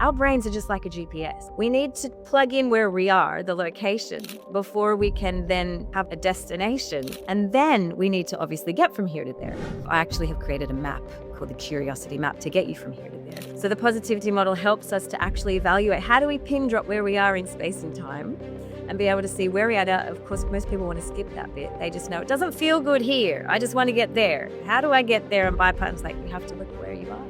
Our brains are just like a GPS. We need to plug in where we are, the location, before we can then have a destination. And then we need to obviously get from here to there. I actually have created a map called the Curiosity Map to get you from here to there. So the positivity model helps us to actually evaluate how do we pin drop where we are in space and time and be able to see where we are now. Of course, most people want to skip that bit. They just know it doesn't feel good here. I just want to get there. How do I get there? And bypass, like, you have to look where you are.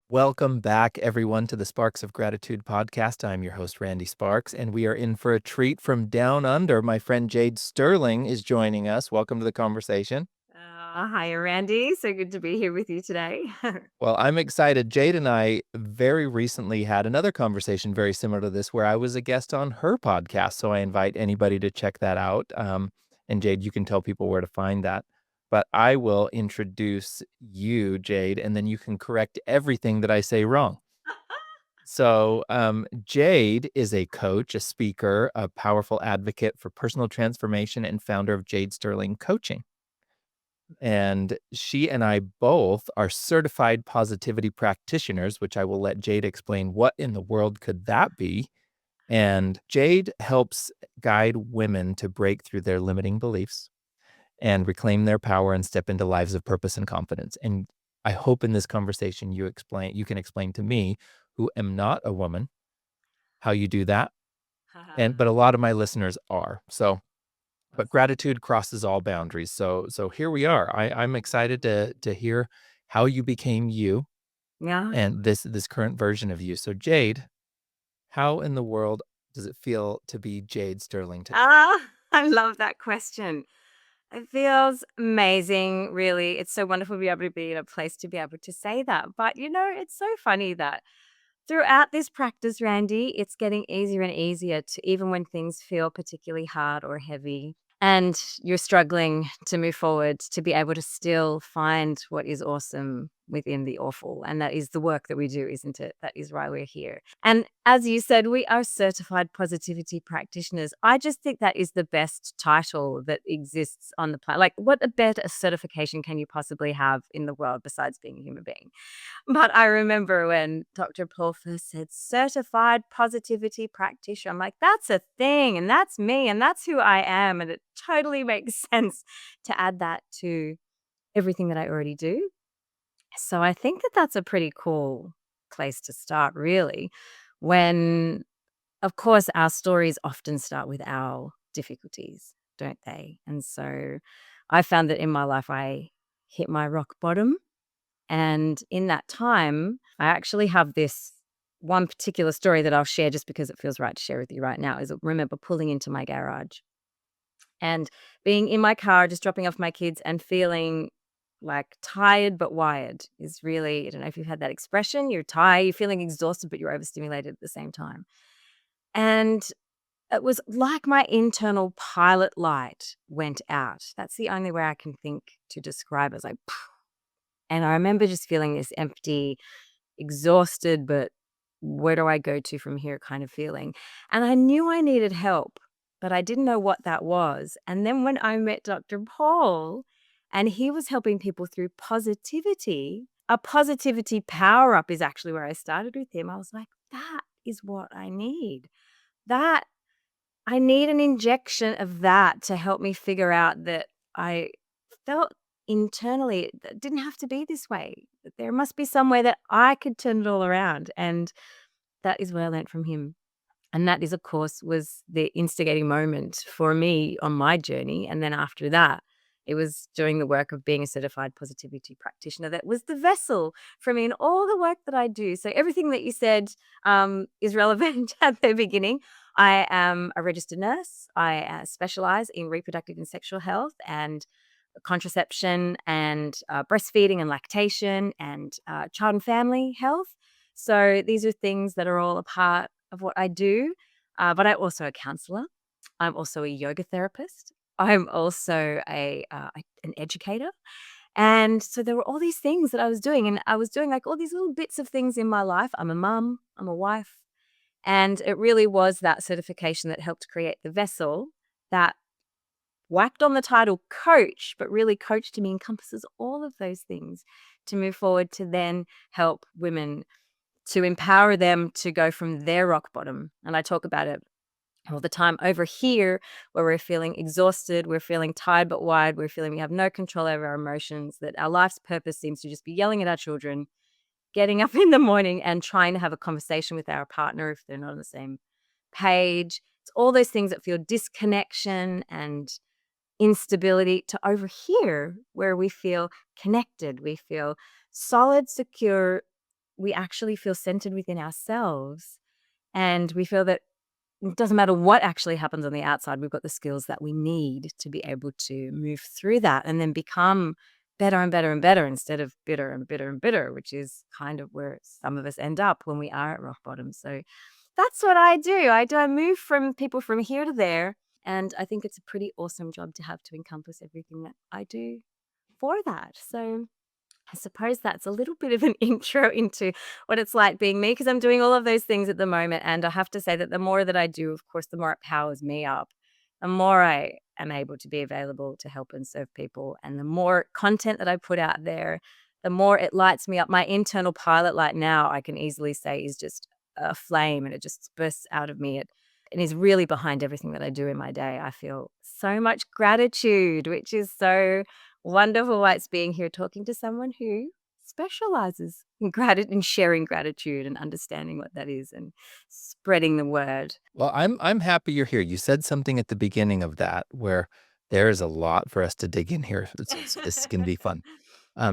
Welcome back, everyone, to the Sparks of Gratitude podcast. I'm your host, Randy Sparks, and we are in for a treat from down under. My friend Jade Sterling is joining us. Welcome to the conversation. Hi, Randy. So good to be here with you today. Well, I'm excited. Jade and I very recently had another conversation very similar to this where I was a guest on her podcast. So I invite anybody to check that out. And Jade, you can tell people where to find that. But I will introduce you, Jade, and then you can correct everything that I say wrong. So Jade is a coach, a speaker, a powerful advocate for personal transformation, and founder of Jade Sterling Coaching. And she and I both are certified positivity practitioners, which I will let Jade explain what in the world could that be. And Jade helps guide women to break through their limiting beliefs and reclaim their power and step into lives of purpose and confidence. And I hope in this conversation you can explain to me, who am not a woman, how you do that. But a lot of my listeners are. But gratitude crosses all boundaries. So here we are. I'm excited to hear how you became you Yeah. and this current version of you. So Jade, how in the world does it feel to be Jade Sterling today? I love that question. It feels amazing, really. It's so wonderful to be able to be in a place to be able to say that. But, it's so funny that throughout this practice, Randy, it's getting easier and easier to, even when things feel particularly hard or heavy and you're struggling to move forward, to be able to still find what is awesome within the awful. And that is the work that we do, isn't it? That is why we're here. And as you said, we are certified positivity practitioners. I just think that is the best title that exists on the planet. Like, what a better certification can you possibly have in the world besides being a human being? But I remember when Dr. Paul first said certified positivity practitioner, I'm like, that's a thing and that's me and that's who I am. And it totally makes sense to add that to everything that I already do. So I think that that's a pretty cool place to start, really, when, of course, our stories often start with our difficulties, don't they? And so I found that in my life, I hit my rock bottom. And in that time, I actually have this one particular story that I'll share just because it feels right to share with you right now. Is I remember pulling into my garage and being in my car, just dropping off my kids and feeling like tired but wired is really, I don't know if you've had that expression. You're tired, you're feeling exhausted, but you're overstimulated at the same time. And it was like my internal pilot light went out. That's the only way I can think to describe it. It's like, and I remember just feeling this empty, exhausted, but where do I go to from here kind of feeling. And I knew I needed help, but I didn't know what that was. And then when I met Dr. Paul and he was helping people through positivity, a positivity power up is actually where I started with him. I was like, that is what I need. That I need an injection of that to help me figure out that I felt internally that didn't have to be this way. That there must be some way that I could turn it all around. And that is what I learned from him. And that is, of course, was the instigating moment for me on my journey. And then after that, it was doing the work of being a certified positivity practitioner that was the vessel for me in all the work that I do. So everything that you said is relevant at the beginning. I am a registered nurse. I specialize in reproductive and sexual health and contraception and breastfeeding and lactation and child and family health. So these are things that are all a part of what I do. But I'm also a counselor. I'm also a yoga therapist. I'm also an educator. And so there were all these things that I was doing. And I was doing like all these little bits of things in my life. I'm a mum. I'm a wife. And it really was that certification that helped create the vessel that whacked on the title coach, but really coach to me encompasses all of those things to move forward to then help women, to empower them to go from their rock bottom. And I talk about it all the time over here, where we're feeling exhausted, we're feeling tired but wired, we're feeling we have no control over our emotions, that our life's purpose seems to just be yelling at our children, getting up in the morning and trying to have a conversation with our partner if they're not on the same page. It's all those things that feel disconnection and instability, to over here where we feel connected, we feel solid, secure, we actually feel centered within ourselves. And we feel that it doesn't matter what actually happens on the outside, we've got the skills that we need to be able to move through that and then become better and better and better instead of bitter and bitter and bitter, which is kind of where some of us end up when we are at rock bottom. So that's what I do. I move from people from here to there. And I think it's a pretty awesome job to have to encompass everything that I do for that. So I suppose that's a little bit of an intro into what it's like being me, because I'm doing all of those things at the moment. And I have to say that the more that I do, of course, the more it powers me up, the more I am able to be available to help and serve people. And the more content that I put out there, the more it lights me up. My internal pilot light now, I can easily say, is just a flame, and it just bursts out of me. It is really behind everything that I do in my day. I feel so much gratitude, which is so wonderful why it's being here talking to someone who specializes in gratitude and sharing gratitude and understanding what that is and spreading the word. Well, I'm happy you're here. You said something at the beginning of that where there is a lot for us to dig in here. So this is going to be fun.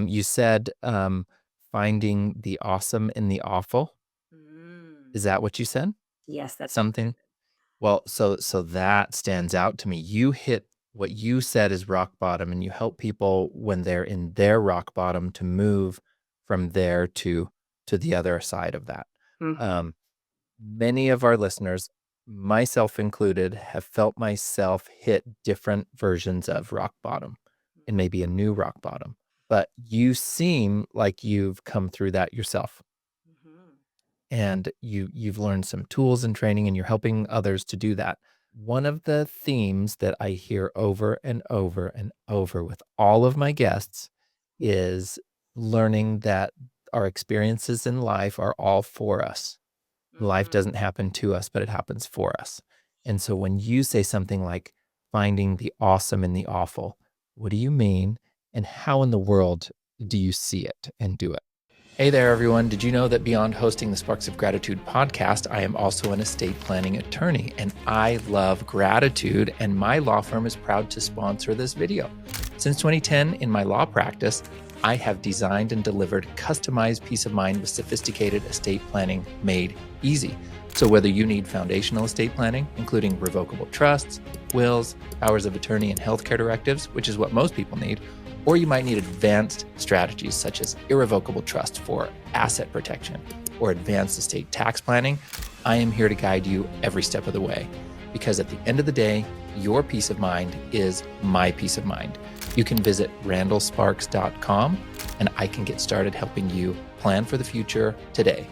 You said finding the awesome in the awful. Mm. Is that what you said? Yes, that's what Something. Well, so that stands out to me. You hit what you said is rock bottom, and you help people when they're in their rock bottom to move from there to the other side of that. Mhm, Um, Many of our listeners, myself included, have felt myself hit different versions of rock bottom and maybe a new rock bottom. But you seem like you've come through that yourself, mhm, and you've learned some tools and training, and you're helping others to do that. One of the themes that I hear over and over and over with all of my guests is learning that our experiences in life are all for us. Life mhm. doesn't happen to us, but it happens for us. And so when you say something like finding the awesome in the awful, what do you mean? And how in the world do you see it and do it? Hey there, everyone. Did you know that beyond hosting the Sparks of Gratitude podcast, I am also an estate planning attorney, and I love gratitude, and my law firm is proud to sponsor this video. Since 2010, in my law practice, I have designed and delivered customized peace of mind with sophisticated estate planning made easy. So whether you need foundational estate planning, including revocable trusts, wills, powers of attorney, and healthcare directives, which is what most people need, or you might need advanced strategies such as irrevocable trust for asset protection or advanced estate tax planning, I am here to guide you every step of the way. Because at the end of the day, your peace of mind is my peace of mind. You can visit randallsparks.com and I can get started helping you plan for the future today.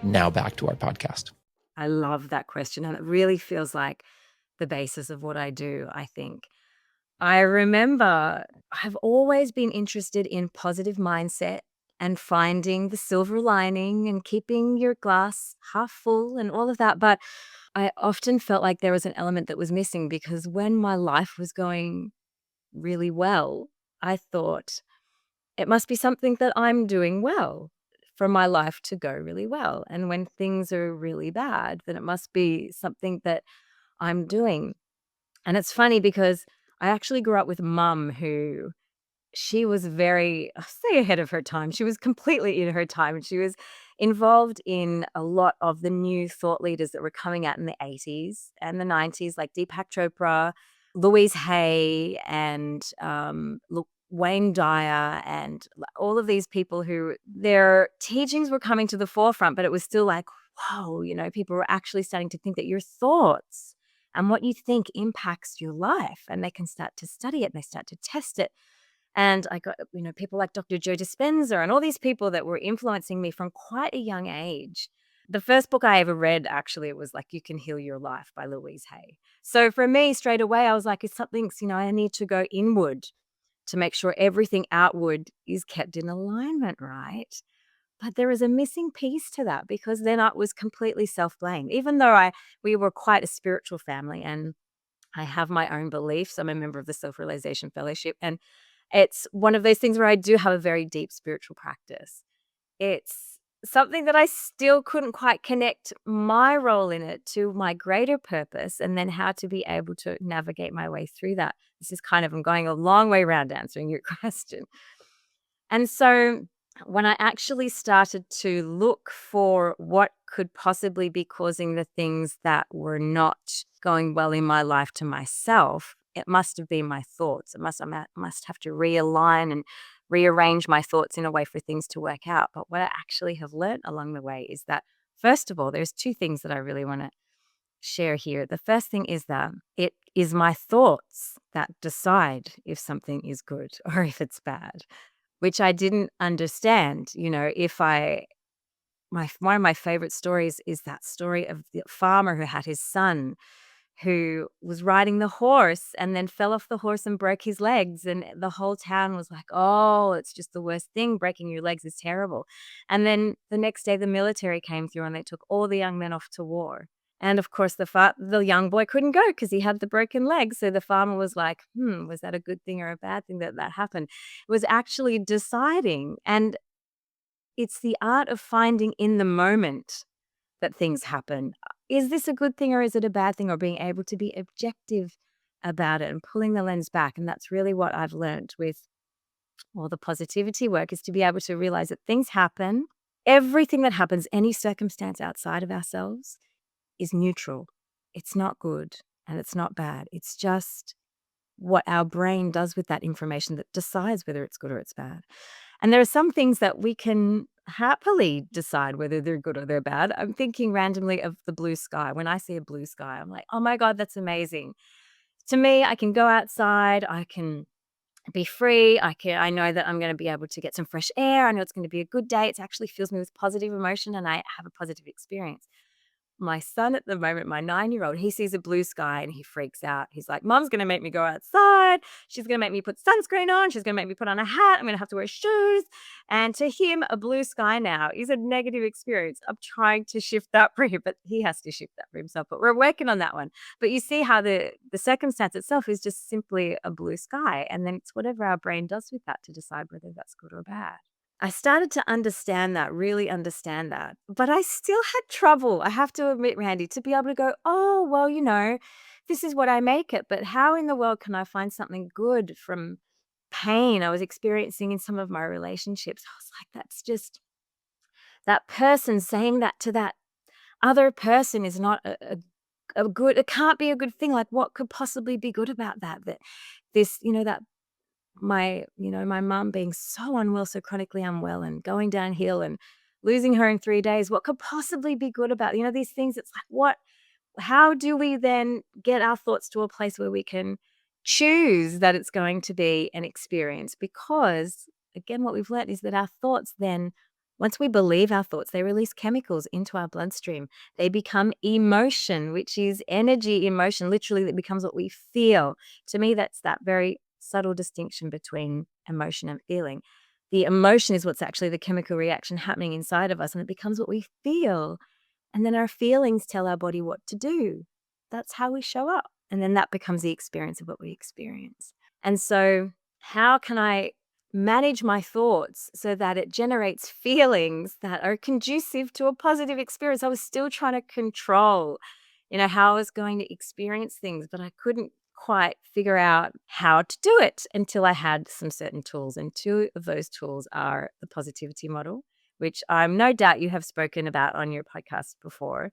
Now back to our podcast. I love that question. And it really feels like the basis of what I do, I think. I remember I've always been interested in positive mindset and finding the silver lining and keeping your glass half full and all of that. But I often felt like there was an element that was missing, because when my life was going really well, I thought it must be something that I'm doing well for my life to go really well. And when things are really bad, then it must be something that I'm doing. And it's funny because I actually grew up with a mum who, she was very, I'll say, ahead of her time. She was completely in her time, and she was involved in a lot of the new thought leaders that were coming out in the 80s and the 90s, like Deepak Chopra, Louise Hay, and Wayne Dyer, and all of these people who their teachings were coming to the forefront, but it was still like, whoa, people were actually starting to think that your thoughts and what you think impacts your life, and they can start to study it and they start to test it. And I got, people like Dr. Joe Dispenza and all these people that were influencing me from quite a young age. The first book I ever read, actually, it was like You Can Heal Your Life by Louise Hay. So for me, straight away, I was like, it's something's, I need to go inward to make sure everything outward is kept in alignment, right? But there is a missing piece to that because then I was completely self-blamed. Even though we were quite a spiritual family and I have my own beliefs. I'm a member of the Self-Realization Fellowship, and it's one of those things where I do have a very deep spiritual practice. It's something that I still couldn't quite connect my role in it to my greater purpose and then how to be able to navigate my way through that. This is kind of, I'm going a long way around answering your question. And so when I actually started to look for what could possibly be causing the things that were not going well in my life to myself, it must have been my thoughts. I must have to realign and rearrange my thoughts in a way for things to work out. But what I actually have learned along the way is that, first of all, there's two things that I really want to share here. The first thing is that it is my thoughts that decide if something is good or if it's bad, which I didn't understand. If I my one of my favorite stories is that story of the farmer who had his son who was riding the horse and then fell off the horse and broke his legs, and the whole town was like, "Oh, it's just the worst thing. Breaking your legs is terrible." And then the next day the military came through and they took all the young men off to war. And of course the young boy couldn't go because he had the broken leg. So the farmer was like, was that a good thing or a bad thing that happened? It was actually deciding. And it's the art of finding in the moment that things happen. Is this a good thing or is it a bad thing? Or being able to be objective about it and pulling the lens back. And that's really what I've learned with all the positivity work, is to be able to realize that things happen. Everything that happens, any circumstance outside of ourselves, is neutral. It's not good and it's not bad. It's just what our brain does with that information that decides whether it's good or it's bad. And there are some things that we can happily decide whether they're good or they're bad. I'm thinking randomly of the blue sky. When I see a blue sky, I'm like, oh my God, that's amazing. To me, I can go outside, I can be free. I know that I'm going to be able to get some fresh air. I know it's going to be a good day. It actually fills me with positive emotion and I have a positive experience. My son at the moment, my 9-year-old, he sees a blue sky and he freaks out. He's like, Mom's going to make me go outside. She's going to make me put sunscreen on. She's going to make me put on a hat. I'm going to have to wear shoes. And to him, a blue sky now is a negative experience. I'm trying to shift that for him, but he has to shift that for himself. But we're working on that one. But you see how the circumstance itself is just simply a blue sky. And then it's whatever our brain does with that to decide whether that's good or bad. I started to understand that, really understand that, but I still had trouble, I have to admit, Randy, to be able to go, "Oh, well, this is what I make it, but how in the world can I find something good from pain I was experiencing in some of my relationships?" I was like, "That's just that person saying that to that other person is not a good, it can't be a good thing, like, what could possibly be good about that? That this, that my mum being so unwell, so chronically unwell and going downhill and losing her in 3 days, what could possibly be good about, these things? It's like, how do we then get our thoughts to a place where we can choose that it's going to be an experience? Because again, what we've learned is that our thoughts then, once we believe our thoughts, they release chemicals into our bloodstream. They become emotion, which is energy in motion. Literally, it becomes what we feel. To me, that's that very subtle distinction between emotion and feeling. The emotion is what's actually the chemical reaction happening inside of us, and it becomes what we feel. And then our feelings tell our body what to do. That's how we show up. And then that becomes the experience of what we experience. And so, how can I manage my thoughts so that it generates feelings that are conducive to a positive experience? I was still trying to control, how I was going to experience things, but I couldn't quite figure out how to do it until I had some certain tools. And two of those tools are the positivity model, which I'm no doubt you have spoken about on your podcast before.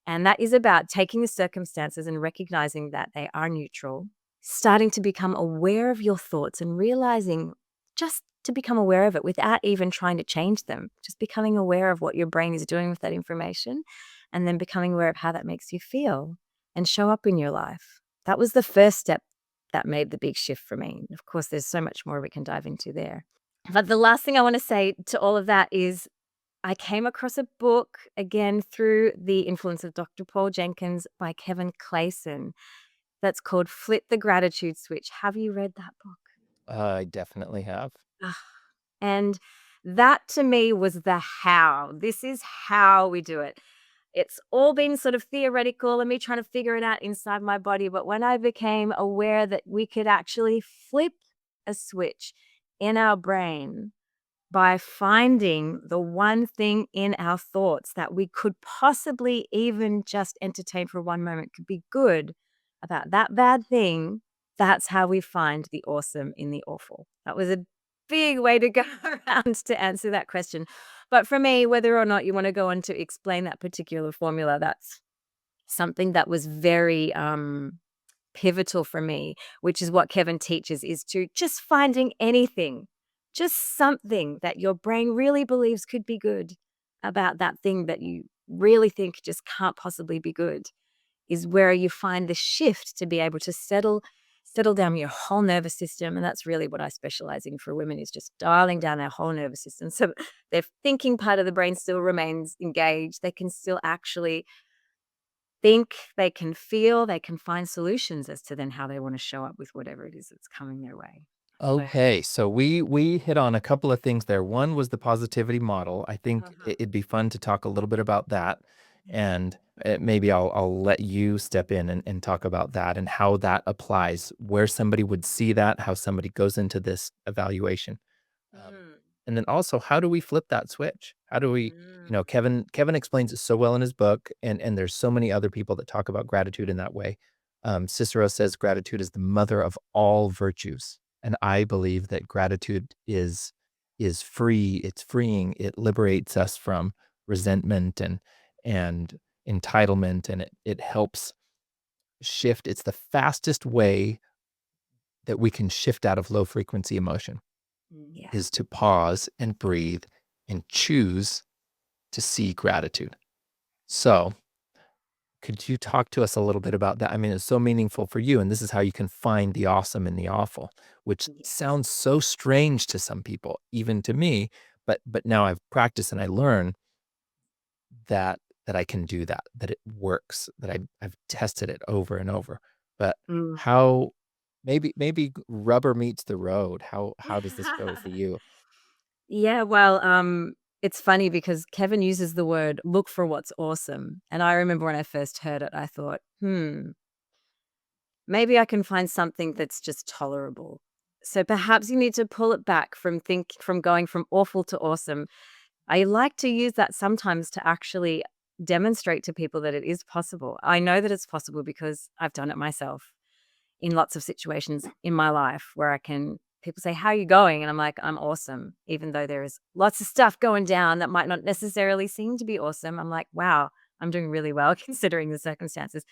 And that is about taking the circumstances and recognizing that they are neutral, starting to become aware of your thoughts and realizing, just to become aware of it without even trying to change them, just becoming aware of what your brain is doing with that information, and then becoming aware of how that makes you feel and show up in your life. That was the first step that made the big shift for me. Of course, there's so much more we can dive into there. But the last thing I want to say to all of that is, I came across a book again through the influence of Dr. Paul Jenkins by Kevin Clayson that's called Flip the Gratitude Switch. Have you read that book? I definitely have. Ugh. And that to me was the how. This is how we do it. It's all been sort of theoretical and me trying to figure it out inside my body. But when I became aware that we could actually flip a switch in our brain by finding the one thing in our thoughts that we could possibly even just entertain for one moment could be good about that bad thing, that's how we find the awesome in the awful. That was a big way to go around to answer that question. But for me, whether or not you want to go on to explain that particular formula, that's something that was very pivotal for me, which is what Kevin teaches, is to just finding anything, just something that your brain really believes could be good about that thing that you really think just can't possibly be good, is where you find the shift to be able to settle down your whole nervous system. And that's really what I specialize in for women, is just dialing down their whole nervous system so their thinking part of the brain still remains engaged. They can still actually think, they can feel, they can find solutions as to then how they want to show up with whatever it is that's coming their way. So Okay, so we hit on a couple of things there. One was the positivity model. I think uh-huh. it'd be fun to talk a little bit about that, Yeah. and maybe I'll let you step in and talk about that and how that applies, where somebody would see that, how somebody goes into this evaluation. Um, Mm, and then also, how do we flip that switch? How do we, mm, Kevin explains it so well in his book, and there's so many other people that talk about gratitude in that way. Cicero says gratitude is the mother of all virtues, and I believe that gratitude is free. It's freeing. It liberates us from resentment and entitlement, and it helps shift. It's the fastest way that we can shift out of low frequency emotion yeah. is to pause and breathe and choose to see gratitude. So, could you talk to us a little bit about that? I mean, it's so meaningful for you, and this is how you can find the awesome in the awful, which Yes. sounds so strange to some people, even to me. But now I've practiced and I learn that I can do that, that it works, that I've tested it over and over. But Mm. how maybe rubber meets the road. How does this go for you? Yeah, well, it's funny because Kevin uses the word look for what's awesome. And I remember when I first heard it, I thought, maybe I can find something that's just tolerable. So perhaps you need to pull it back from going from awful to awesome. I like to use that sometimes to actually demonstrate to people that it is possible. I know that it's possible because I've done it myself in lots of situations in my life where people say, "How are you going?" And I'm like, "I'm awesome." Even though there is lots of stuff going down that might not necessarily seem to be awesome. I'm like, "Wow, I'm doing really well considering the circumstances."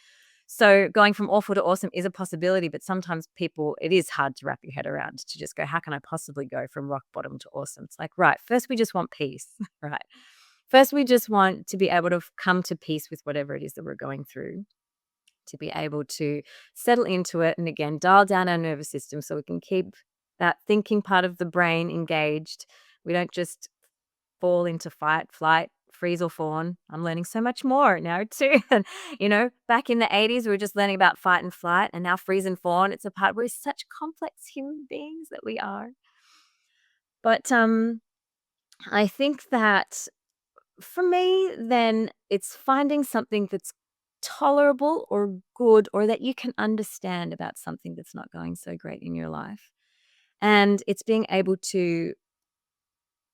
So going from awful to awesome is a possibility, but sometimes it is hard to wrap your head around to just go, how can I possibly go from rock bottom to awesome? It's like, right, first we just want peace, right? First, we just want to be able to come to peace with whatever it is that we're going through, to be able to settle into it. And again, dial down our nervous system so we can keep that thinking part of the brain engaged. We don't just fall into fight, flight, freeze or fawn. I'm learning so much more now too. And back in the 80s, we were just learning about fight and flight, and now freeze and fawn. It's a part we're such complex human beings that we are. But I think that for me, then it's finding something that's tolerable or good or that you can understand about something that's not going so great in your life. And it's being able to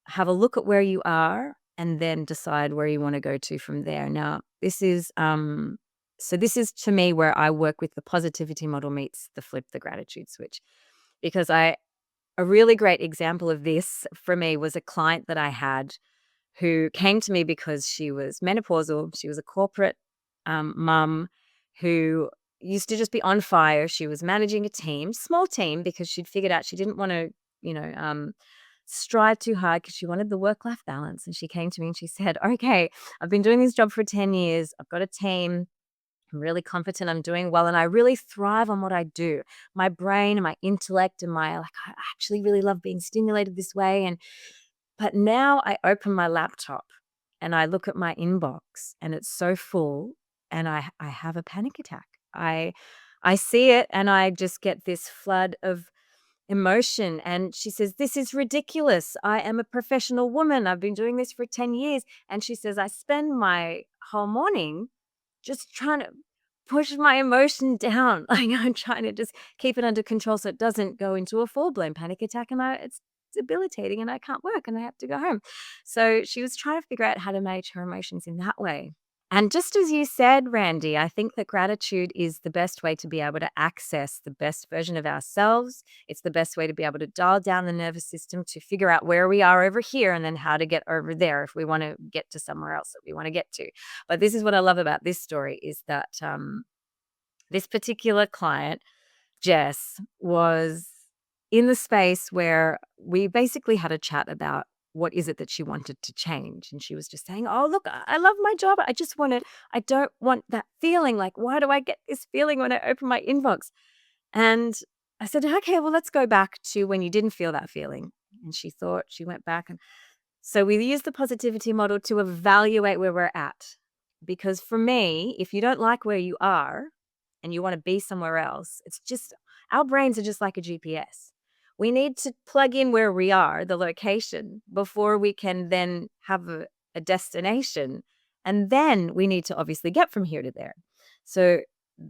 have a look at where you are and then decide where you want to go to from there. Now, this is to me where I work with the positivity model meets the flip the gratitude switch. Because a really great example of this for me was a client that I had who came to me because she was menopausal. She was a corporate mum who used to just be on fire. She was managing a team, small team, because she'd figured out she didn't want to, strive too hard because she wanted the work life balance. And she came to me and she said, "Okay, I've been doing this job for 10 years. I've got a team. I'm really competent. I'm doing well. And I really thrive on what I do. My brain and my intellect and I actually really love being stimulated this way. But now I open my laptop. and I look at my inbox and it's so full and I have a panic attack. I see it and I just get this flood of emotion. And she says, "This is ridiculous. I am a professional woman. I've been doing this for 10 years." And she says, "I spend my whole morning just trying to push my emotion down. Like I'm trying to just keep it under control so it doesn't go into a full-blown panic attack. And it's debilitating and I can't work and I have to go home." So she was trying to figure out how to manage her emotions in that way. And just as you said, Randy, I think that gratitude is the best way to be able to access the best version of ourselves. It's the best way to be able to dial down the nervous system to figure out where we are over here and then how to get over there if we want to get to somewhere else that we want to get to. But this is what I love about this story is that this particular client, Jess, was in the space where we basically had a chat about what is it that she wanted to change. And she was just saying, "Oh, look, I love my job. I don't want that feeling. Like, why do I get this feeling when I open my inbox?" And I said, "Okay, well, let's go back to when you didn't feel that feeling." And she thought, she went back. And so we use the positivity model to evaluate where we're at. Because for me, if you don't like where you are and you want to be somewhere else, it's just our brains are just like a GPS. We need to plug in where we are, the location, before we can then have a destination. And then we need to obviously get from here to there. So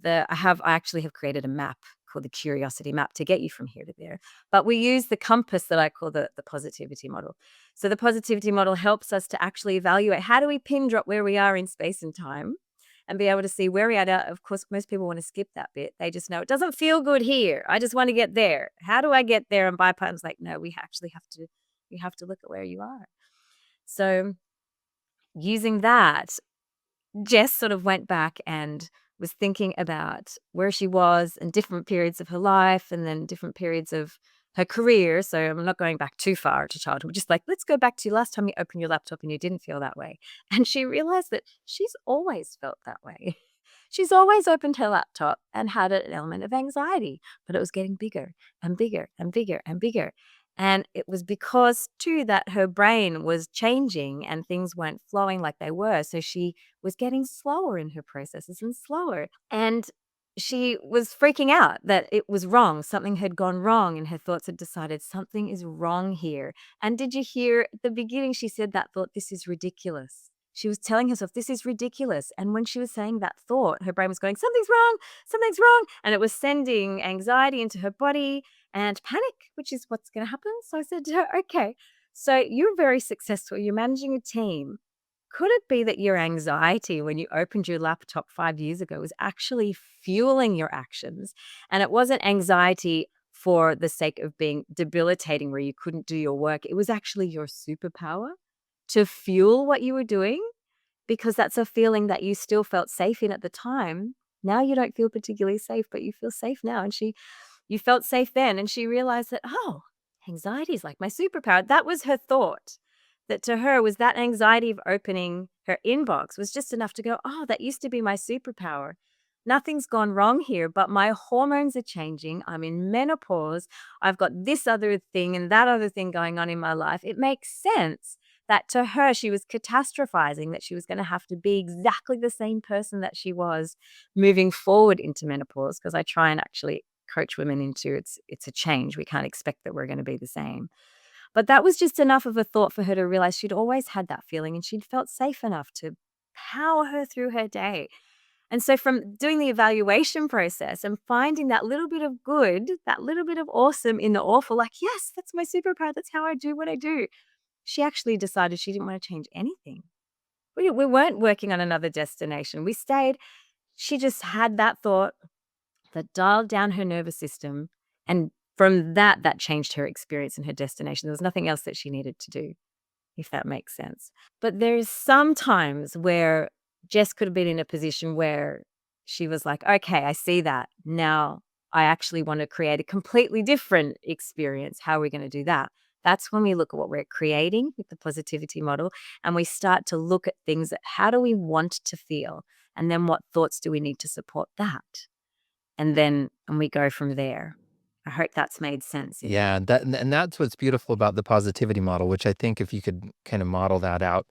I actually have created a map called the curiosity map to get you from here to there. But we use the compass that I call the positivity model. So the positivity model helps us to actually evaluate how do we pin drop where we are in space and time and be able to see where we are. Of course, most people want to skip that bit. They just know it doesn't feel good here. I just want to get there. How do I get there? And bypass like, no, we actually have to look at where you are. So using that, Jess sort of went back and was thinking about where she was in different periods of her life and then different periods of her career. So I'm not going back too far to childhood. Just like, let's go back to last time you opened your laptop and you didn't feel that way. And she realized that she's always felt that way. She's always opened her laptop and had an element of anxiety, but it was getting bigger and bigger and bigger and bigger. And it was because, too, that her brain was changing and things weren't flowing like they were. So she was getting slower in her processes and slower. And she was freaking out that it was wrong. Something had gone wrong, and her thoughts had decided something is wrong here. And did you hear at the beginning? She said that thought, "This is ridiculous." She was telling herself, "This is ridiculous." And when she was saying that thought, her brain was going, "Something's wrong, something's wrong." And it was sending anxiety into her body and panic, which is what's going to happen. So I said to her, "Okay, so you're very successful. You're managing a team. Could it be that your anxiety when you opened your laptop 5 years ago was actually fueling your actions? And it wasn't anxiety for the sake of being debilitating where you couldn't do your work. It was actually your superpower to fuel what you were doing because that's a feeling that you still felt safe in at the time. Now you don't feel particularly safe, but you feel safe now." And you felt safe then. And she realized that, oh, anxiety is like my superpower. That was her thought. That to her was that anxiety of opening her inbox was just enough to go, "Oh, that used to be my superpower. Nothing's gone wrong here, but my hormones are changing. I'm in menopause. I've got this other thing and that other thing going on in my life." It makes sense that to her, she was catastrophizing that she was going to have to be exactly the same person that she was moving forward into menopause. Because I try and actually coach women into it's a change. We can't expect that we're going to be the same. But that was just enough of a thought for her to realize she'd always had that feeling and she'd felt safe enough to power her through her day. And so from doing the evaluation process and finding that little bit of good, that little bit of awesome in the awful, like, yes, that's my superpower. That's how I do what I do. She actually decided she didn't want to change anything. We weren't working on another destination. We stayed. She just had that thought that dialed down her nervous system. And from that, that changed her experience and her destination. There was nothing else that she needed to do, if that makes sense. But there's some times where Jess could have been in a position where she was like, "Okay, I see that. Now I actually want to create a completely different experience. How are we going to do that?" That's when we look at what we're creating with the positivity model and we start to look at things that how do we want to feel? And then what thoughts do we need to support that? And we go from there. I hope that's made sense in Yeah, that and that's what's beautiful about the positivity model, which I think if you could kind of model that out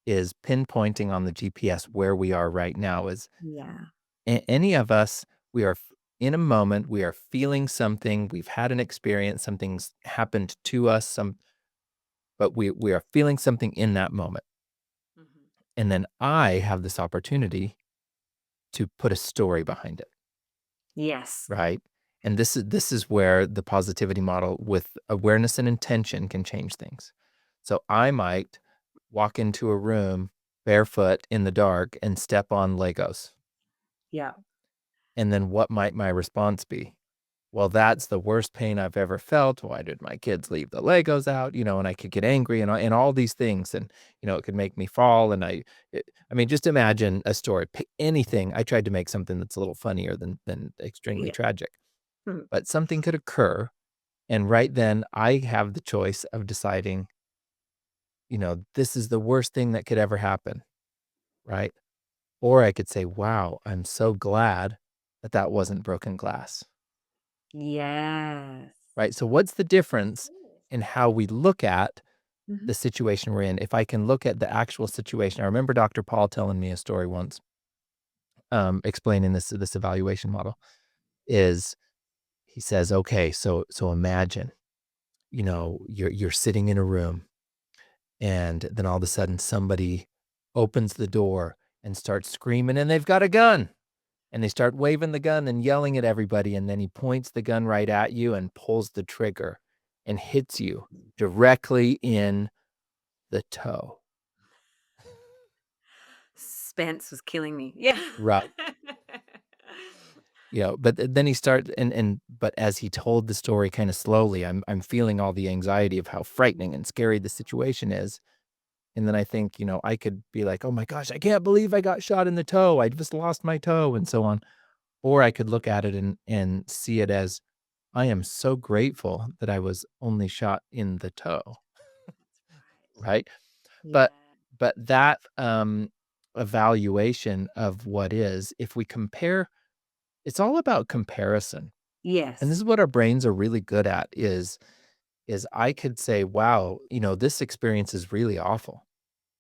is pinpointing on the GPS where we are right now. Is Yeah. any of us, we are in a moment, we are feeling something, we've had an experience, something's happened to us, but we are feeling something in that moment. Mhm. And then I have this opportunity to put a story behind it, Yes. right? And this is where the positivity model with awareness and intention can change things. So I might walk into a room barefoot in the dark and step on Legos. Yeah. And then what might my response be? Well, that's the worst pain I've ever felt. Why did my kids leave the Legos out? And I could get angry and all these things. And, it could make me fall. And I mean, just imagine a story, pick anything. I tried to make something that's a little funnier than extremely Yeah. tragic, Mhm. but something could occur. And right then I have the choice of deciding, this is the worst thing that could ever happen. Right. Or I could say, wow, I'm so glad that that wasn't broken glass. Yes. Right? So what's the difference in how we look at Mhm. the situation we're in? If I can look at the actual situation, I remember Dr. Paul telling me a story once, explaining this evaluation model. Is he says, okay, so imagine, you're sitting in a room, and then all of a sudden somebody opens the door and starts screaming, and they've got a gun. And they start waving the gun and yelling at everybody, and then he points the gun right at you and pulls the trigger and hits you directly in the toe. Suspense was killing me. Yeah. Right. But then he starts but as he told the story kind of slowly, I'm feeling all the anxiety of how frightening and scary the situation is. And then I think, I could be like, "Oh my gosh, I can't believe I got shot in the toe. I just lost my toe," and so on. Or I could look at it and see it as, I am so grateful that I was only shot in the toe, right? Yeah. But that, evaluation of what is, if we compare, it's all about comparison. And this Yes. is what our brains are really good at is I could say, "Wow, this experience is really awful,"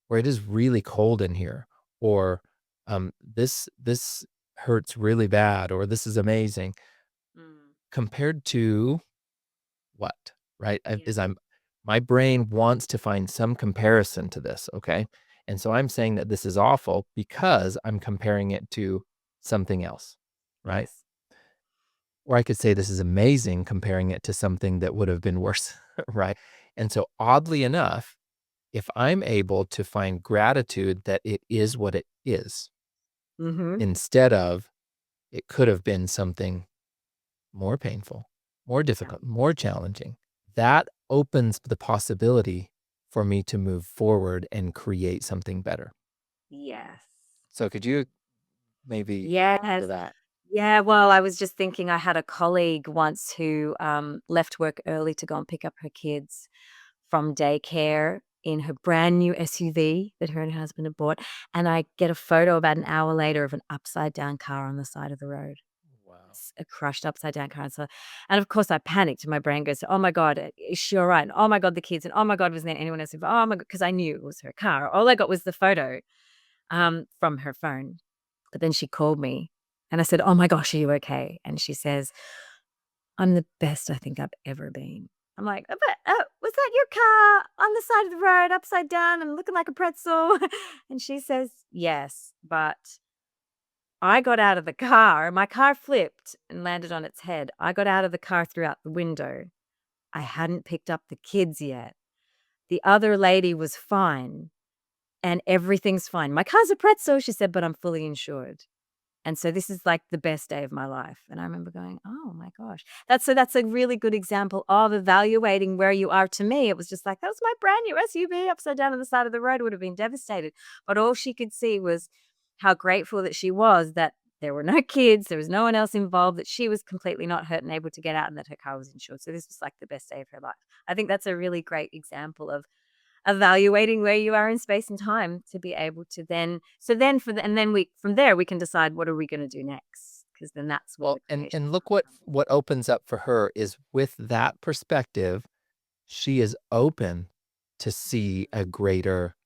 or "It is really cold in here," or, "This hurts really bad," or "This is amazing," Mm. compared to what, right? Yeah. My brain wants to find some comparison to this, okay? And so I'm saying that this is awful because I'm comparing it to something else, right? Yes. Or I could say this is amazing comparing it to something that would have been worse, right? And so oddly enough, if I'm able to find gratitude that it is what it is, Mhm. instead of it could have been something more painful, more Yeah. difficult, more challenging. That opens the possibility for me to move forward and create something better. Yes. So could you maybe to Yes. that? Yeah, well, I was just thinking I had a colleague once who, left work early to go and pick up her kids from daycare in her brand new SUV that her and her husband had bought, and I get a photo about an hour later of an upside down car on the side of the road. Wow. A crushed upside down car, and of course I panicked and my brain goes, "Oh my god, is she all right? And oh my god, the kids, and oh my god, wasn't there anyone else involved? Oh my god," because I knew it was her car. All I got was the photo, from her phone. But then she called me and I said, "Oh my gosh, are you okay?" And she says, "I'm the best I think I've ever been." I'm like, but, was that your car on the side of the road, upside down and looking like a pretzel?" And she says, "Yes, but I got out of the car. My car flipped and landed on its head. I got out of the car, threw out the window. I hadn't picked up the kids yet. The other lady was fine, and everything's fine. My car's a pretzel," she said, "but I'm fully insured." And so this is like the best day of my life. And I remember going, "Oh my gosh." That's a really good example of evaluating where you are. To me, it was just like, that was my brand new SUV upside down on the side of the road, would have been devastated. But all she could see was how grateful that she was that there were no kids, there was no one else involved, that she was completely not hurt and able to get out and that her car was insured. So this was like the best day of her life. I think that's a really great example of evaluating where you are in space and time to be able to then and then we from there we can decide what are we gonna do next, because then that's where Well, the creation and look comes from. what opens up for her is with that perspective, she is open to see a greater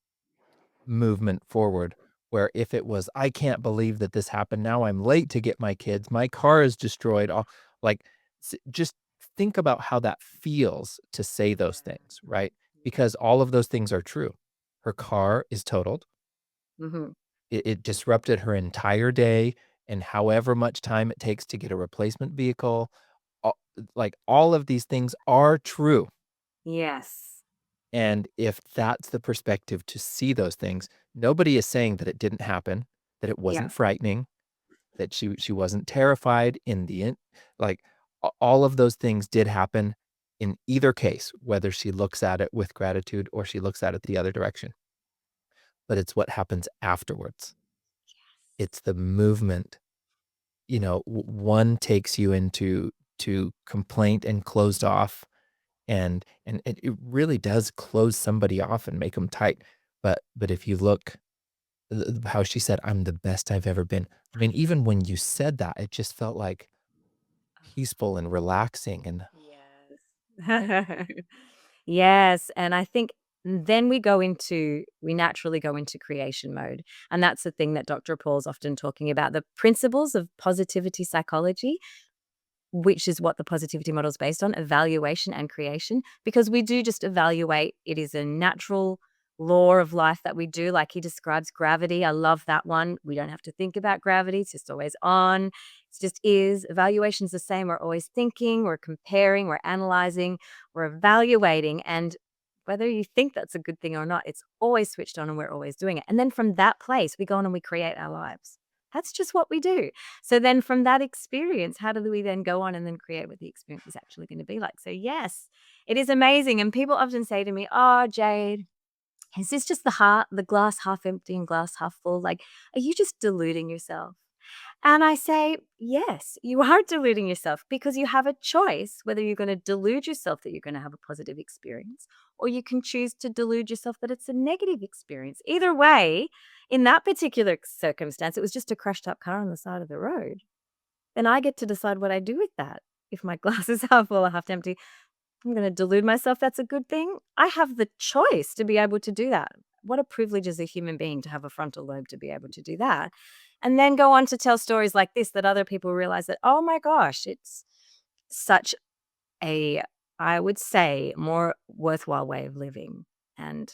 movement forward. Where if it was, I can't believe that this happened. Now I'm late to get my kids. My car is destroyed. All like, just think about how that feels to say those Yeah. things, right? Because all of those things are true. Her car is totaled. Mhm. It disrupted her entire day, and however much time it takes to get a replacement vehicle, all of these things are true. Yes. And if that's the perspective to see those things, nobody is saying that it didn't happen, that it Yeah. wasn't frightening, that she wasn't terrified in the end. Like, all of those things did happen in either case, whether she looks at it with gratitude or she looks at it the other direction. But it's what happens afterwards. It's the movement. One takes you into to complaint and closed off, and it really does close somebody off and make them tight. But if you look, how she said, "I'm the best I've ever been." I mean, even when you said that, it just felt like peaceful and relaxing, and Yes. Yes, and I think then we naturally go into creation mode, and that's the thing that Dr. Paul's often talking about, the principles of positivity psychology, which is what the positivity model is based on, evaluation and creation, because we do just evaluate. It is a natural law of life that we do. Like he describes gravity. I love that one. We don't have to think about gravity. It's just always on. It just is. Evaluation's the same. We're always thinking, we're comparing, we're analyzing, we're evaluating. And whether you think that's a good thing or not, it's always switched on and we're always doing it. And then from that place, we go on and we create our lives. That's just what we do. So then from that experience, how do we then go on and then create what the experience is actually going to be like? So yes, it is amazing. And people often say to me, "Oh, Jade, is this just the glass half empty and glass half full? Like, are you just deluding yourself?" And I say, yes, you are deluding yourself because you have a choice whether you're going to delude yourself that you're going to have a positive experience or you can choose to delude yourself that it's a negative experience. Either way, in that particular circumstance, it was just a crushed up car on the side of the road. Then I get to decide what I do with that. If my glass is half full or half empty, I'm going to delude myself that's a good thing. I have the choice to be able to do that. What a privilege as a human being to have a frontal lobe to be able to do that. And then go on to tell stories like this that other people realize that, oh my gosh, it's such a, I would say, more worthwhile way of living. And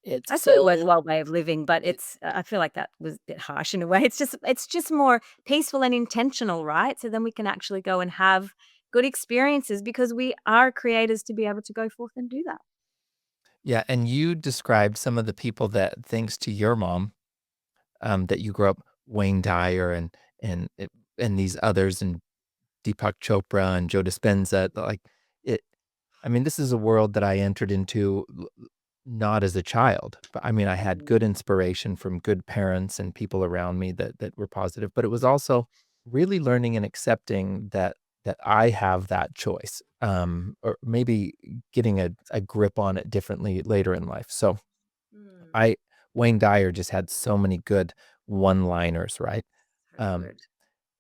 it's I say filled. worthwhile way of living, but it's I feel like that was a bit harsh in a way. It's just more peaceful and intentional, right? So then we can actually go and have good experiences because we are creators to be able to go forth and do that. Yeah, and you described some of the people that, thanks to your mom, that you grew up, Wayne Dyer and it and these others, and Deepak Chopra and Joe Dispenza, like, it I mean, this is a world that I entered into not as a child, but I mean, I had good Mm, inspiration from good parents and people around me that were positive, but it was also really learning and accepting that I have that choice, or maybe getting a grip on it differently later in life. So mm, I Wayne Dyer just had so many good one-liners, right? so Um, good.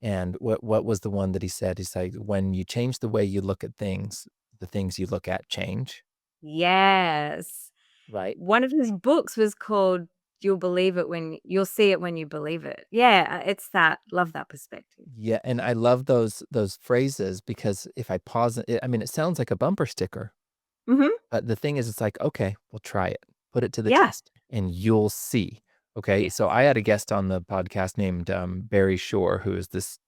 and what was the one that he said? He's like, "When you change the way you look at things, the things you look at change." Yes. Right? One of his books was called You'll see it when you believe it. Yeah, it's that. Love that perspective. Yeah, and I love those phrases, because if I pause it, I mean, it sounds like a bumper sticker, Mhm. but the thing is, it's like, "Okay, we'll try it. Put it to the Yeah. test, and you'll see." Okay? Yes. So I had a guest on the podcast named, Barry Shore, who is this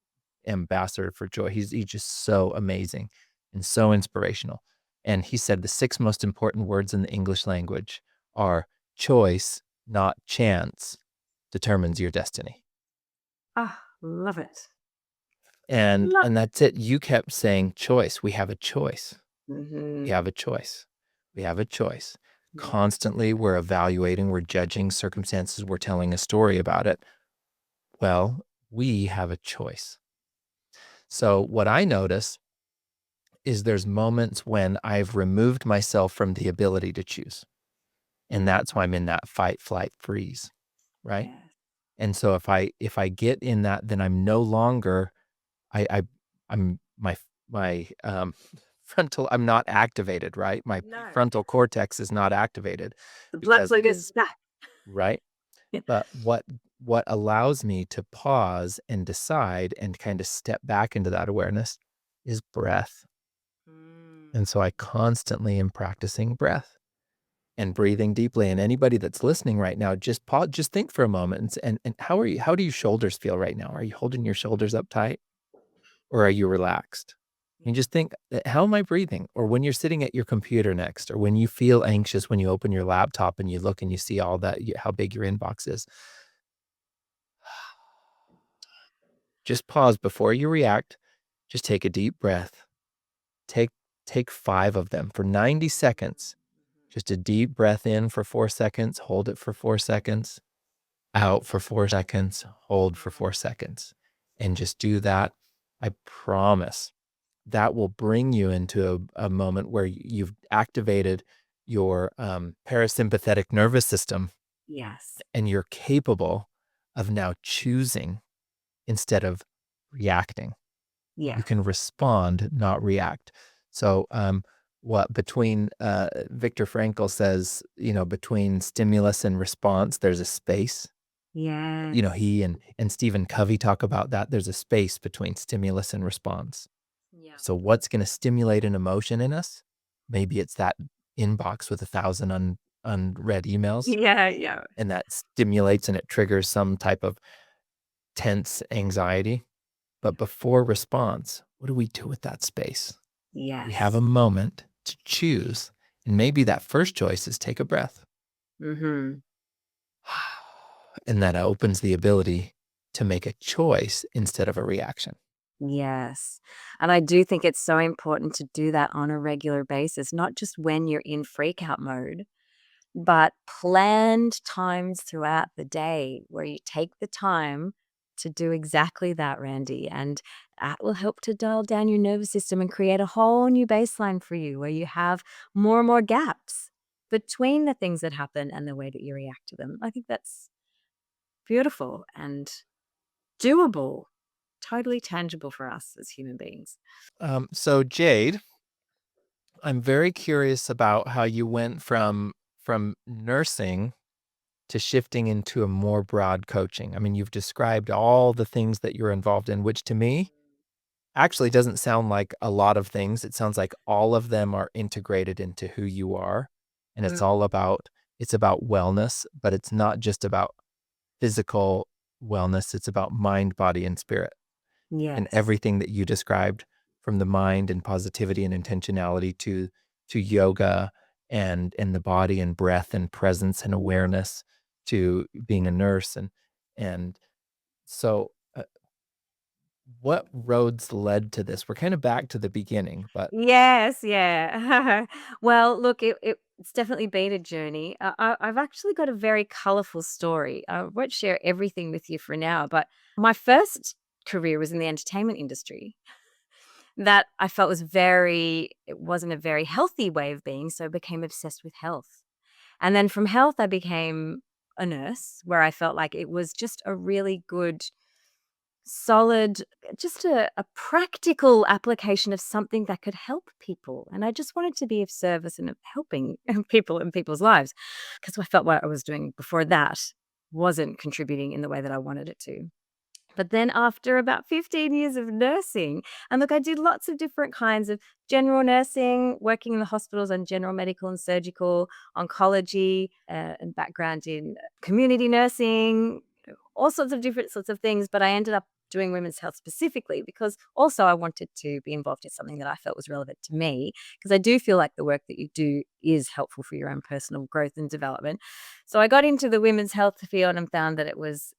ambassador for joy. He's just so amazing and so inspirational. And he said the 6 most important words in the English language are: choice, not chance, determines your destiny. Ah, love it. And Love and that's it. You kept saying choice. We have a choice. We Mhm. have a choice. We have a choice. Yeah. Constantly we're evaluating, we're judging circumstances, we're telling a story about it. Well, we have a choice. So what I notice is there's moments when I've removed myself from the ability to choose. And that's why I'm in that fight, flight, freeze, right? Yes. And so if I get in that, then I'm no longer I I'm my frontal, I'm not activated, right? My No. prefrontal cortex is not activated The blood because flow goes back. right? But what allows me to pause and decide and kind of step back into that awareness is breath. Mm. And so I constantly am practicing breath and breathing deeply. And anybody that's listening right now, just pause, just think for a moment and how do your shoulders feel right now? Are you holding your shoulders up tight or are you relaxed? Yeah. You just think, how am I breathing? Or when you're sitting at your computer next, or when you feel anxious, when you open your laptop and you look and you see all that, how big your inbox is, just pause before you react. Just take a deep breath. Take take 5 of them for 90 seconds. Just a deep breath in for 4 seconds, hold it for 4 seconds, out for 4 seconds, hold for 4 seconds, and just do that. I promise that will bring you into a moment where you've activated your parasympathetic nervous system Yes. and you're capable of now choosing instead of reacting. You Yeah. can respond, not react. So, what between Viktor Frankl says, between stimulus and response, there's a space. Yes. He and Stephen Covey talk about that. There's a space between stimulus and response. Yeah. So, what's going to stimulate an emotion in us? Maybe it's that inbox with 1,000 unread emails, Yeah, yeah. and that stimulates and it triggers some type of tense anxiety. But before response, what do we do with that space? We have a Yes. moment to choose. And maybe that first choice is take a breath. Mhm. And that opens the ability to make a choice instead of a reaction. Yes. And I do think it's so important to do that on a regular basis, not just when you're in freak out mode, but planned times throughout the day where you take the time to do exactly that, Randy. And that will help to dial down your nervous system and create a whole new baseline for you where you have more and more gaps between the things that happen and the way that you react to them. I think that's beautiful and doable, totally tangible for us as human beings. So Jade, I'm very curious about how you went from nursing to shifting into a more broad coaching. I mean, you've described all the things that you're involved in, which to me actually doesn't sound like a lot of things. It sounds like all of them are integrated into who you are. And Mm, it's about wellness, but it's not just about physical wellness. It's about mind, body, and spirit. And yes. everything that you described from the mind and positivity and intentionality to yoga and the body and breath and presence and awareness to being a nurse and so what roads led to this? We're kind of back to the beginning, but Yes, yeah. Well, look, it's definitely been a journey. I've actually got a very colorful story. I won't share everything with you for now, but my first career was in the entertainment industry that I felt it wasn't a very healthy way of being. So I became obsessed with health. And then from health, I became a nurse where I felt like it was just a really good solid, just a practical application of something that could help people. And I just wanted to be of service and of helping people in people's lives because I felt what I was doing before that wasn't contributing in the way that I wanted it to. But then after about 15 years of nursing, and look, I did lots of different kinds of general nursing, working in the hospitals on general medical and surgical, oncology, and background in community nursing, all sorts of different sorts of things. But I ended up doing women's health specifically because also I wanted to be involved in something that I felt was relevant to me because I do feel like the work that you do is helpful for your own personal growth and development. So I got into the women's health field and found that it was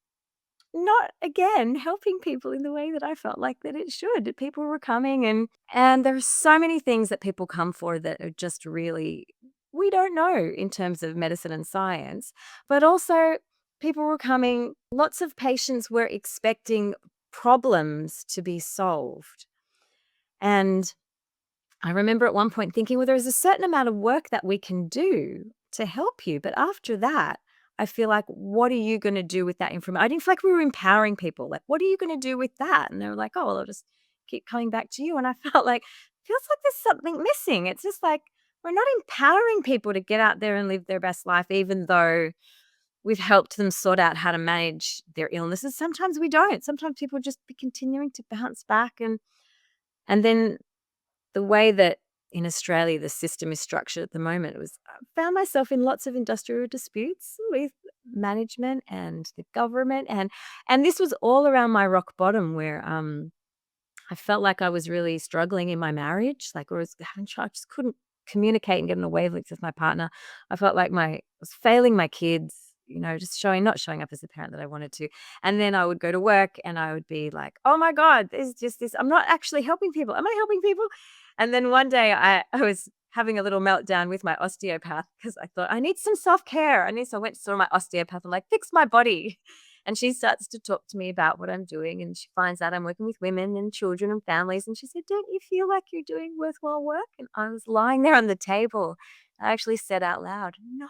not, again, helping people in the way that I felt like that it should. People were coming and there's so many things that people come for that are just really we don't know in terms of medicine and science, but also people were coming lots of patients were expecting problems to be solved. And I remember at one point thinking, well, there's a certain amount of work that we can do to help you. But after that, I feel like, what are you going to do with that information? I didn't feel like we were empowering people. Like, what are you going to do with that? And they were like, oh, well, I'll just keep coming back to you. And I felt like, feels like there's something missing. It's just like, we're not empowering people to get out there and live their best life, even though we've helped them sort out how to manage their illnesses. Sometimes we don't. Sometimes people just be continuing to bounce back, and then the way that in Australia the system is structured at the moment was I found myself in lots of industrial disputes with management and the government, and this was all around my rock bottom where I felt like I was really struggling in my marriage, like I was having I just couldn't communicate and get on a wavelength with my partner. I felt like I was failing my kids, just not showing up as the parent that I wanted to. And then I would go to work and I would be like, "Oh my God, there's just this. I'm not actually helping people. Am I helping people?" And then one day I was having a little meltdown with my osteopath because I thought I need some self care. So I went to saw my osteopath and like fix my body. And she starts to talk to me about what I'm doing, and she finds out I'm working with women and children and families, and she said, "Don't you feel like you're doing worthwhile work?" And I was lying there on the table. I actually said out loud, "No."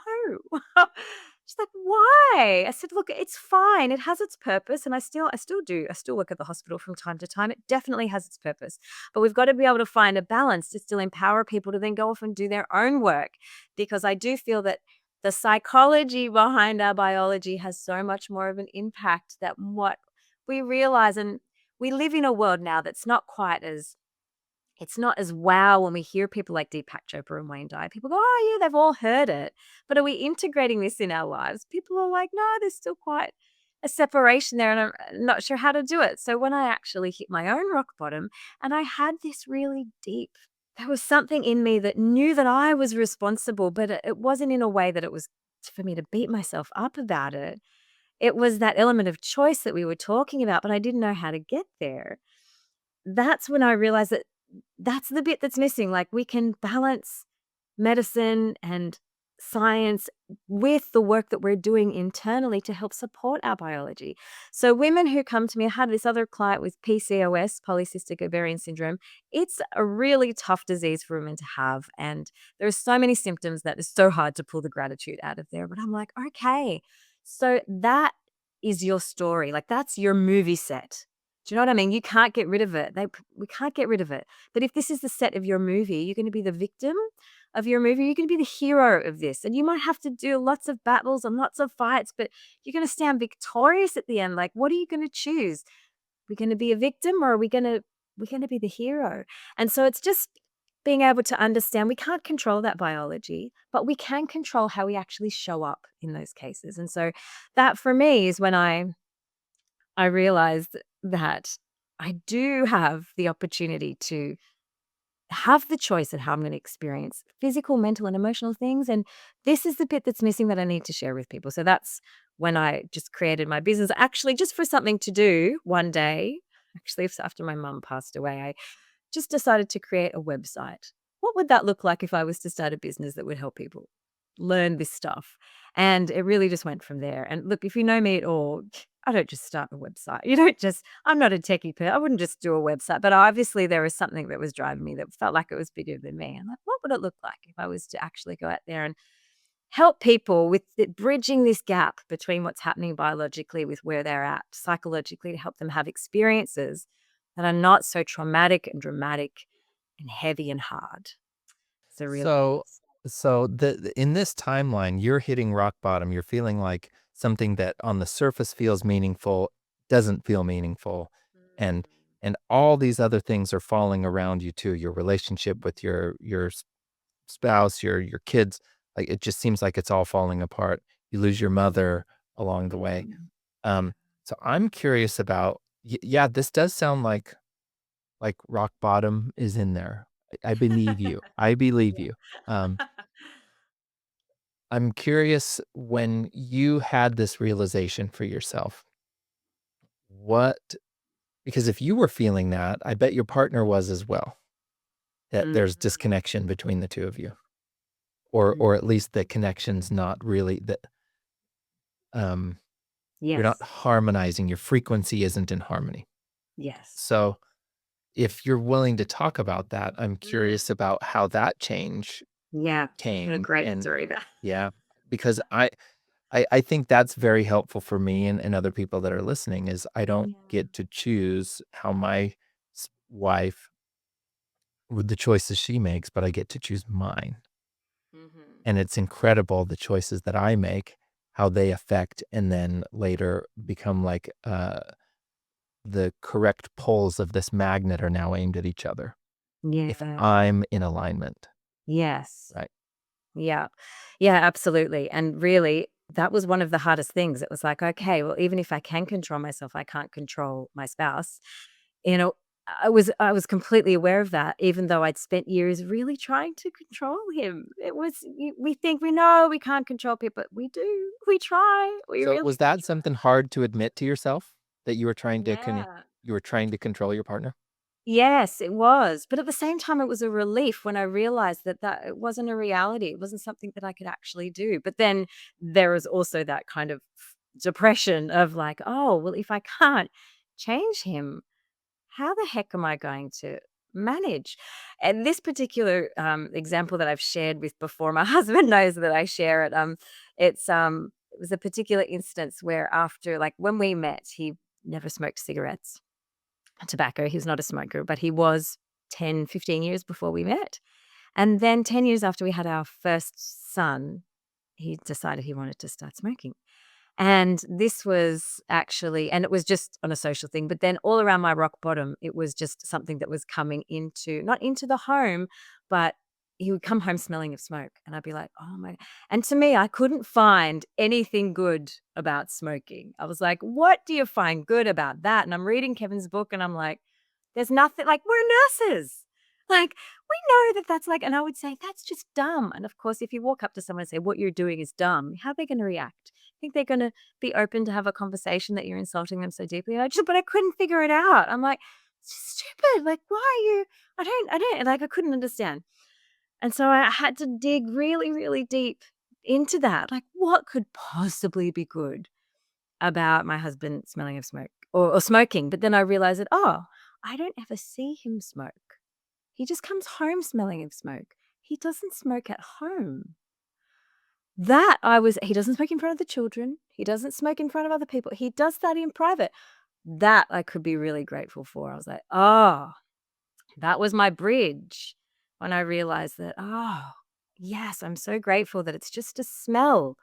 She's like, "Why?" I said, "Look, it's fine. It has its purpose, and I still do. I still work at the hospital from time to time. It definitely has its purpose, but we've got to be able to find a balance to still empower people to then go off and do their own work, because I do feel that the psychology behind our biology has so much more of an impact than what we realize. And we live in a world now that's not quite as it's not as wow when we hear people like Deepak Chopra and Wayne Dyer. People go, "Oh, yeah, they've all heard it." But are we integrating this in our lives? People are like, "No, there's still quite a separation there, and I'm not sure how to do it." So when I actually hit my own rock bottom and I had this really deep, there was something in me that knew that I was responsible, but it wasn't in a way that it was for me to beat myself up about it. It was that element of choice that we were talking about, but I didn't know how to get there. That's when I realized that that's the bit that's missing. Like, we can balance medicine and science with the work that we're doing internally to help support our biology. So women who come to me, I had this other client with PCOS, polycystic ovarian syndrome. It's a really tough disease for women to have, and there's so many symptoms that it's so hard to pull the gratitude out of there. But I'm like, okay, so that is your story. Like, that's your movie set. Do you know what I mean? You can't get rid of it. We can't get rid of it. But if this is the set of your movie, you're going to be the victim of your movie. You're going to be the hero of this. And you might have to do lots of battles and lots of fights, but you're going to stand victorious at the end. Like, what are you going to choose? We're going to be a victim, or are we're going to be the hero? And so it's just being able to understand we can't control that biology, but we can control how we actually show up in those cases. And so that for me is when I realized that I do have the opportunity to have the choice of how I'm going to experience physical, mental, and emotional things. And this is the bit that's missing that I need to share with people. So that's when I just created my business, actually, just for something to do one day. Actually, it's after my mum passed away, I just decided to create a website. What would that look like if I was to start a business that would help people learn this stuff? And it really just went from there. And look, if you know me at all, I don't just start a website. You don't just, I'm not a techie person. I wouldn't just do a website. But obviously, there was something that was driving me that felt like it was bigger than me. And like, what would it look like if I was to actually go out there and help people with bridging this gap between what's happening biologically with where they're at psychologically, to help them have experiences that are not so traumatic and dramatic and heavy and hard. It's a real So difference. in this timeline, you're hitting rock bottom. You're feeling like something that on the surface feels meaningful doesn't feel meaningful, and all these other things are falling around you too. Your relationship with your spouse, your kids, like it just seems like it's all falling apart. You lose your mother along the way. Mm. Um, so I'm curious about yeah, this does sound like rock bottom is in there. I believe you. I believe Yeah. you. Um, I'm curious when you had this realization for yourself, what because if you were feeling that, I bet your partner was as well, that there's Mhm. disconnection between the 2 of you, or at Mhm. least the connection's not really that, um, you're not Yes. harmonizing, your frequency isn't in harmony. Yes. So, if you're willing to talk about that, I'm Mm. curious about how that change Yeah. What a came, great and story that. yeah, because I think that's very helpful for me and other people that are listening is I don't Yeah. get to choose how my wife with the choices she makes, but I get to choose mine. Mhm. And it's incredible the choices that I make. how they affect and then later become like the correct poles of this magnet are now aimed at each other if Yeah. I'm in alignment, Yes. right? Yeah. Yeah, absolutely. And really, that was one of the hardest things. It was like, okay, well, even if I can control myself, I can't control my spouse. You know, I was completely aware of that, even though I'd spent years really trying to control him. We think we know we can't control people, but we do. We try. We So really was that try. something hard to admit to yourself that you were trying to Yeah. you were trying to control your partner? Yes, it was, but at the same time, it was a relief when I realized that it wasn't a reality, it wasn't something that I could actually do, but then there was also that kind of depression of like, "Oh, well, if I can't change him, how the heck am I going to manage?" And this particular, example that I've shared with before, my husband knows that I share it, it was a particular instance where after like, when we met, he never smoked cigarettes tobacco. He was not a smoker, but he was 10, 15 years before we met. And then 10 years after we had our first son, he decided he wanted to start smoking. And this was actually, and it was just on a social thing, but then all around my rock bottom, it was just something that was coming into, not into the home, but he would come home smelling of smoke. And I'd be like, oh my. And to me, I couldn't find anything good about smoking. I was like, what do you find good about that? And I'm reading Kevin's book and I'm like, there's nothing, like, we're nurses. Like, we know that that's like, and I would say, that's just dumb. And of course, if you walk up to someone and say, what you're doing is dumb, how are they going to react? Think they're gonna be open to have a conversation that you're insulting them so deeply? And but I couldn't figure it out. I'm like, "It's stupid. Like, why are you?" I don't like. I couldn't understand, and so I had to dig really, really deep into that. Like, what could possibly be good about my husband smelling of smoke or smoking? But then I realized that, oh, I don't ever see him smoke. He just comes home smelling of smoke. He doesn't smoke at home. That I was He doesn't smoke in front of the children, he doesn't smoke in front of other people, he does that in private. That I could be really grateful for. I was like, "Oh, that was my bridge," when I realized that, "Oh, yes, I'm so grateful that it's just a smell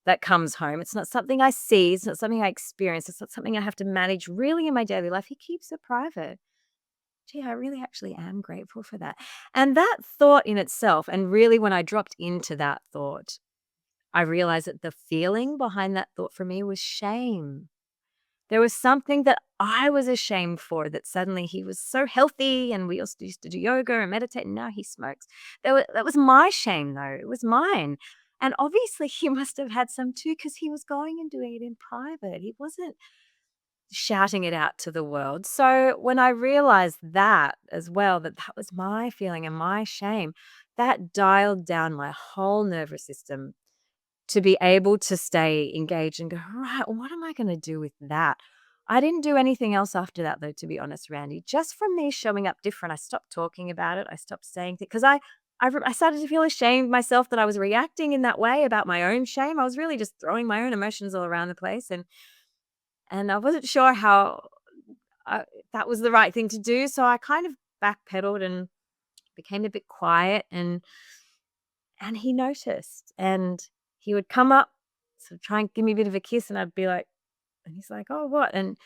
that comes home. It's not something I see, it's not something I experience, it's not something I have to manage really in my daily life. He keeps it private." Gee, I really actually am grateful for that. And that thought in itself, and really when I dropped into that thought, I realized that the feeling behind that thought for me was shame. There was something that I was ashamed for, that suddenly he was so healthy and we also used to do yoga and meditate and now he smokes. That was my shame though. It was mine. And obviously he must have had some too because he was going and doing it in private. He wasn't shouting it out to the world. So when I realized that as well, that that was my feeling and my shame, that dialed down my whole nervous system to be able to stay engaged and go, "Right, what am I gonna do with that?" I didn't do anything else after that though, to be honest, Randy. Just from me showing up different, I stopped talking about it. I stopped saying things because I started to feel ashamed myself that I was reacting in that way about my own shame. I was really just throwing my own emotions all around the place, and I wasn't sure how that was the right thing to do. So I kind of backpedaled and became a bit quiet, and he noticed, and he would come up, so try and give me a bit of a kiss, and I'd be like, and he's like, "Oh, what?" And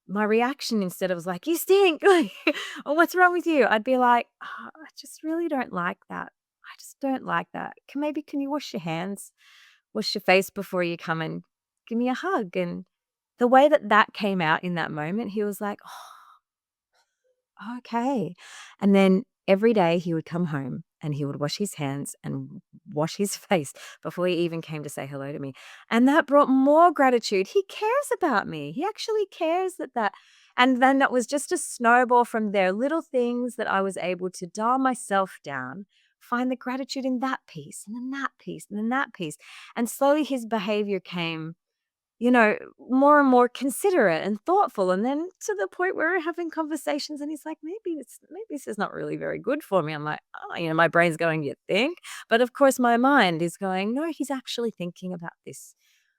my reaction instead of was like, "You stink," like, "Oh, what's wrong with you?" I'd be like, "Oh, I just really don't like that. I just don't like that. Can you wash your hands, wash your face before you come and give me a hug?" And the way that that came out in that moment, he was like, okay. And then every day he would come home and he would wash his hands and wash his face before he even came to say hello to me. And that brought more gratitude. He cares about me. He actually cares that. And then that was just a snowball from there, little things that I was able to dial myself down, find the gratitude in that piece, and then that piece, and then that piece. And slowly his behavior came, more and more considerate and thoughtful, and then to the point where we're having conversations and he's like, maybe this is not really very good for me." I'm like, "Oh," my brain's going, "You think?" But of course my mind is going, "No, he's actually thinking about this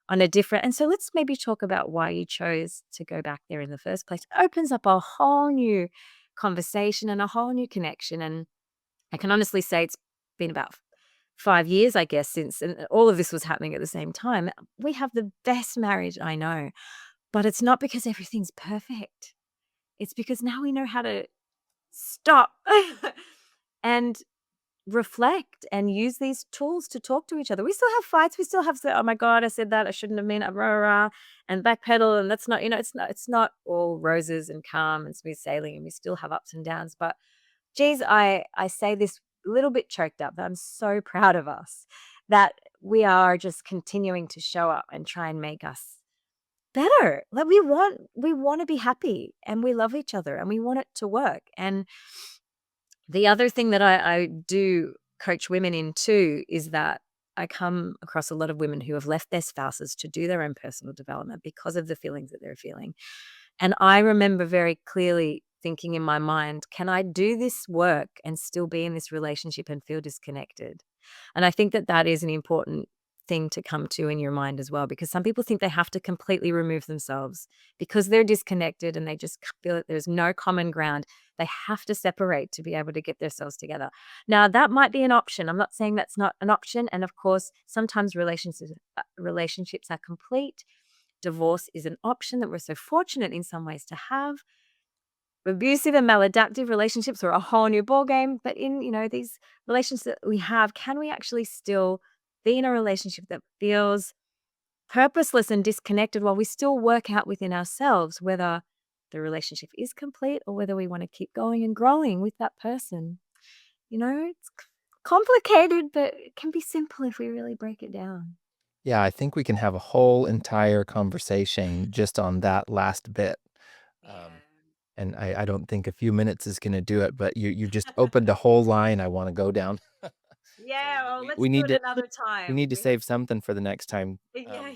on a different, and so let's maybe talk about why you chose to go back there in the first place." It opens up a whole new conversation and a whole new connection, and I can honestly say it's been about 5 years, I guess, since and all of this was happening at the same time. We have the best marriage I know, but it's not because everything's perfect. It's because now we know how to stop and reflect and use these tools to talk to each other. We still have fights. We still have, "Oh my god, I said that. I shouldn't have meant it, rah, rah, rah," and backpedal, and that's not, it's not all roses and calm and smooth sailing, and we still have ups and downs, but geez, I say this a little bit choked up, but I'm so proud of us that we are just continuing to show up and try and make us better. Like, we want to be happy, and we love each other, and we want it to work. And the other thing that I do coach women in too is that I come across a lot of women who have left their spouses to do their own personal development because of the feelings that they're feeling. And I remember very clearly thinking in my mind, can I do this work and still be in this relationship and feel disconnected? And I think that that is an important thing to come to in your mind as well, because some people think they have to completely remove themselves because they're disconnected and they just feel that there's no common ground. They have to separate to be able to get themselves together. Now, that might be an option. I'm not saying that's not an option. And of course, sometimes relationships are complete. Divorce is an option that we're so fortunate in some ways to have. Abusive and maladaptive relationships are a whole new ballgame. But in, these relationships that we have, can we actually still be in a relationship that feels purposeless and disconnected while we still work out within ourselves whether the relationship is complete or whether we want to keep going and growing with that person? It's complicated, but it can be simple if we really break it down. Yeah, I think we can have a whole entire conversation just on that last bit. Um, Yeah. and I don't think a few minutes is gonna do it, but you just opened a whole line I wanna go down. So Yeah, well, we let's we do need it to another we time. need to save something for the next time. Yeah.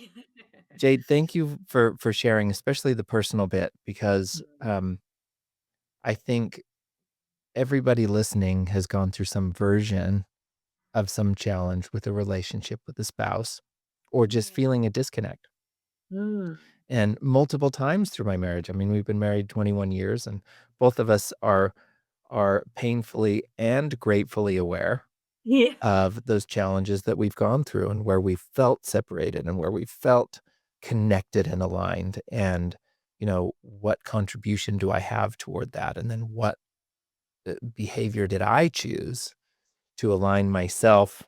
Jade, thank you for sharing, especially the personal bit, because, I think everybody listening has gone through some version of some challenge with a relationship with a spouse or just Yeah. feeling a disconnect. Mm. And multiple times through my marriage. I mean, we've been married 21 years and both of us are painfully and gratefully aware Yeah. of those challenges that we've gone through and where we felt separated and where we felt connected and aligned and what contribution do I have toward that and then what behavior did I choose to align myself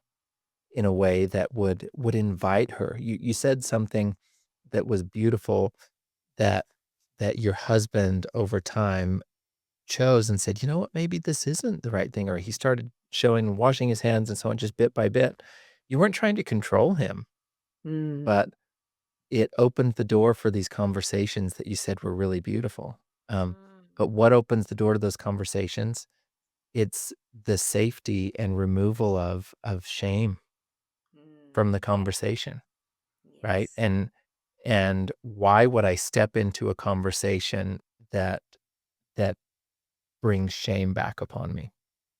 in a way that would invite her. You said something that was beautiful that your husband over time chose and said, "You know what? Maybe this isn't the right thing," or he started showing washing his hands and so on just bit by bit. You weren't trying to control him, Mm. but it opened the door for these conversations that you said were really beautiful. Mm. But what opens the door to those conversations? It's the safety and removal of shame from the Yeah. conversation, right? Yes. And why would I step into a conversation that that brings shame back upon me?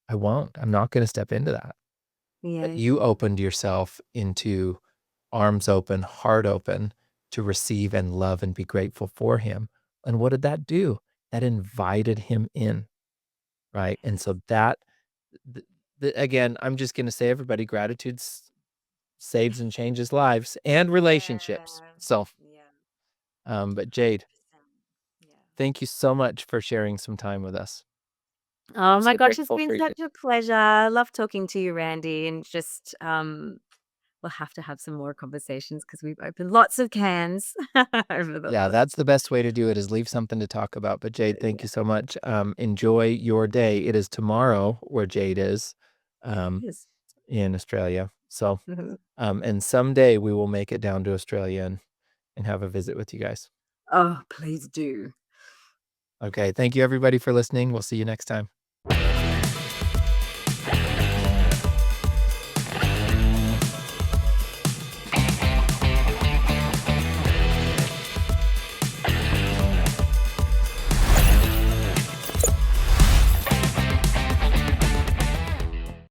I won't. I'm not gonna step into that. But Yes. you opened yourself into arms open, heart open to receive and love and be grateful for him. And what did that do? That invited him in, right? And Yes. so that th again, I'm just gonna say everybody, gratitude saves and changes lives and relationships. Yeah. So, Yeah. but Jade, 100%. Yeah. thank you so much for sharing some time with us. Oh I'm my so gosh, it's grateful been for you. such a pleasure. I love talking to you, Randy, and just we'll have to have some more conversations because we've opened lots of cans over the Yeah, that's the best way to do it is leave something to talk about. But Jade, thank yeah. you so much. Enjoy your day. It is tomorrow where Jade is, It um, is. in Australia. So, and someday we will make it down to Australia and have a visit with you guys. Oh, please do. Okay. Thank you everybody for listening. We'll see you next time.